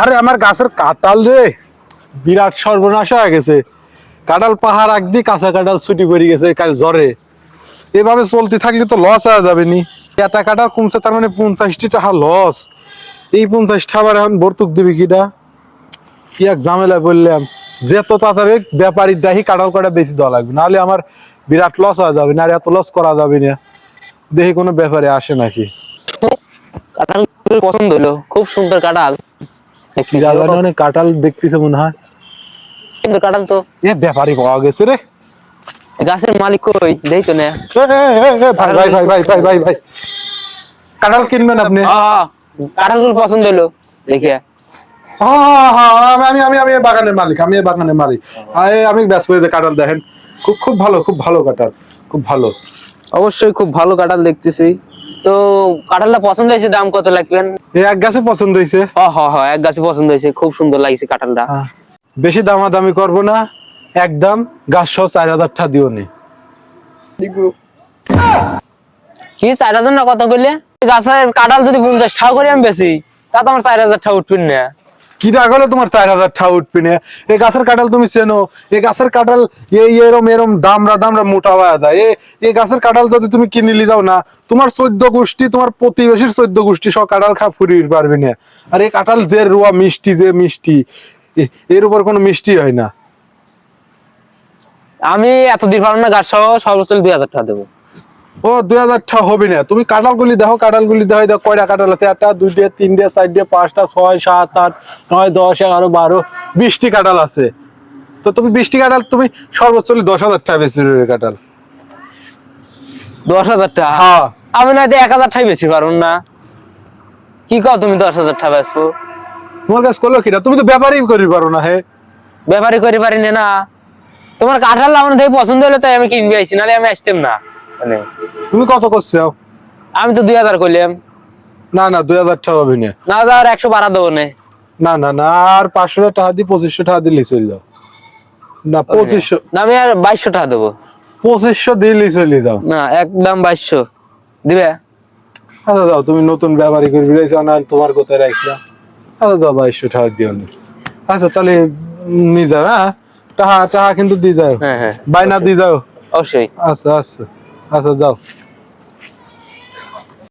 আরে আমার গাছের কাঁঠাল রে বিরাট সর্বনাশ হয়ে গেছে। কাঁঠাল পাহাড় একদি কাঁচা কাঁঠাল ছুটি পড়ে গেছে কাল জ্বরে। এভাবে চলতে থাকলে তো লস হয়ে যাবে নি। এটা কাঁঠাল কমছে তার মানে 50টি টাকা লস। এই 50টা আবার এখন ভর্তুক দিবি কিটা? কি এক ঝামেলা বললাম। যেত তাড়াতাড়ি ব্যাপারীর ডাহি কাঁঠাল কটা বেশি দেওয়া লাগবে, নাহলে আমার বিরাট লস হয়ে যাবে না। আর এত লস করা যাবে না। দেখি কোনো ব্যাপারে আসে নাকি। কাঁঠাল পছন্দ হলো, খুব সুন্দর কাঁঠাল। কি রাজা অনেক কাঁঠাল দেখতেছে মনে হয়। কিন্তু কাঁঠাল তো এ ব্যাপারী পাওয়া গেছে রে। গাছের মালিক কই দেই তো না। ভাই ভাই ভাই ভাই ভাই ভাই ভাই কাঁঠাল কিনবেন আপনি? কাঁঠাল পছন্দ হলো দেখে। আমি আমি আমি বাগানের মালিক, আমি বাগানের মালিক। আমি ব্যস্ত হয়ে কাঁঠাল দেখেন, খুব খুব ভালো, খুব ভালো কাঁঠাল, খুব ভালো। অবশ্যই খুব ভালো কাঁঠাল দেখতেছি। তো কাঁঠালটা পছন্দ হয়েছে, দাম কত লাগবেন? এই এক গাছে পছন্দ হয়েছে। এক গাছে পছন্দ হয়েছে, খুব সুন্দর লাগছে কাঁঠালটা। বেশি দামাদামি করবো না, একদম গাছ সহ 4000 টাকা দিও নি। কি 4000 না কত করলে? গাছের কাঁঠাল যদি 50 টাকা করে আমি বেশি, তা তো আমার 4000 টাকা উঠবেন না। কি রাখলে তোমার 4000 টাকা উঠবি না? এই গাছের কাঁঠাল তুমি চেনো? এই গাছের কাঁঠাল এই এরম এরম দামরা দামরা মোটা হয়ে যায়। এই গাছের কাঁঠাল যদি তুমি কিনে লি যাও না, তোমার 14 গোষ্ঠী, তোমার প্রতিবেশীর 14 গোষ্ঠী সব কাঁঠাল খা ফুরিয়ে পারবি না। আর এই কাঁঠাল যে রুয়া মিষ্টি, যে মিষ্টি, এর উপর কোনো মিষ্টি হয় না। আমি এত দিন পারবো না, গাছ সহ সর্বোচ্চ 2000 টাকা দেবো। ও 2000 টাকা হবে না। তুমি কাঁঠালগুলি দেখো, কাঁঠালগুলি দেখো, দেখো কয়টা কাঁঠাল আছে। 1টা 2টা 3টা 4টা 5টা 6 7 8 9 10 11 12 20টি কাঁঠাল আছে। তো তুমি 20টি কাঁঠাল তুমি সর্বোচ্চ 10,000 টাকা বেশি কাঁঠাল। 10,000 টাকা? হ্যাঁ। আমি না 1000 টাকা বেশি পারবো না। কি কও তুমি 10,000 টাকা বেচবো? তোমার কাছে করলো কিনা? তুমি তো ব্যাপারই করি পারো না। হে ব্যাপারই করি পারি না। তোমার কাঁঠাল আমার দেখে পছন্দ হলে তাই আমি কিনবি আইছি, নাহলে আমি আসতাম না। মানে তুমি কত করছো? আমি তো 2000 করলাম। না না 2000 টাকা হবে না। না, 100 বাড়া দেবো না। না না না, আর 500 টাকা দিয়ে 2500 টাকা দিলে চলে যাও না। 2500 না, আমি আর 2200 টাকা দেবো। 2500 দিলে চলে যাও না, একদম 2200 দিবে। আচ্ছা যাও, তুমি নতুন ব্যাপারই করে বিরাইছো না, তোমার কোথায় রাখলাম। আচ্ছা যাও 2200 টাকা দিও না। আচ্ছা তাহলে নিয়ে যাও। হ্যাঁ, টাকা টাকা কিন্তু দিয়ে যাও। হ্যাঁ হ্যাঁ, বাইনা দিয়ে যাও। অবশ্যই। আচ্ছা আচ্ছা আচ্ছা যাও।